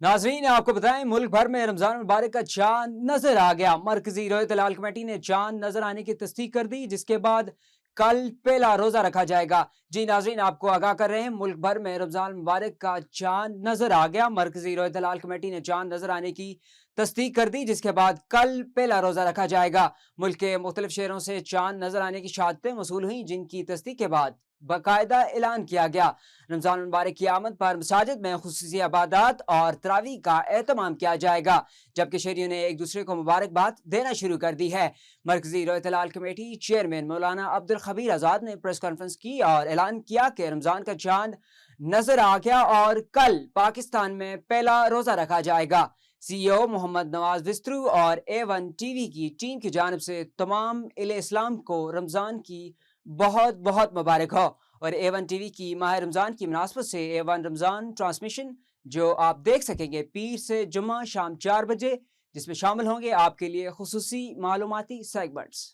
नाज़रीन, आपको बताएं, मुल्क भर में रमजान मुबारक का चांद नजर आ गया। मरकजी रोयत लाल कमेटी ने चांद नजर आने की तस्दीक कर दी, जिसके बाद कल पहला रोजा रखा जाएगा। जी नाज़रीन, आपको आगाह कर रहे हैं, मुल्क भर में रमजान मुबारक का चांद नजर आ गया। मरकजी रोयत लाल कमेटी ने चांद नजर आने की तस्दीक कर दी, जिसके बाद कल पहला रोजा रखा जाएगा। मुल्क के मुख्तलिफ शहरों से चांद नजर आने की शहादतें मौसूल हुई, जिनकी तस्दीक के बाद बाकायदा ऐलान किया गया। रमजान मुबारक की आमद पर मसाजिद में खुसूसी इबादत और तरावी का एहतमाम किया जाएगा, जबकि शहरियों ने एक दूसरे को मुबारकबाद देना शुरू कर दी है। मरकजी रोयत लाल कमेटी चेयरमैन मौलाना अब्दुल खबीर आज़ाद ने प्रेस कॉन्फ्रेंस की और ऐलान किया कि रमजान का चांद नजर आ गया और कल पाकिस्तान में पहला रोजा रखा जाएगा। CEO मोहम्मद नवाज विस्तरू और A1 TV की टीम की जानिब से तमाम इस्लाम को रमजान की बहुत बहुत मुबारक हो। और A1 TV की माह रमजान की मुनासबत से A1 रमजान ट्रांसमिशन, जो आप देख सकेंगे पीर से जुम्मा शाम 4 बजे, जिसमें शामिल होंगे आपके लिए खुसूसी मालूमाती सेगमेंट्स।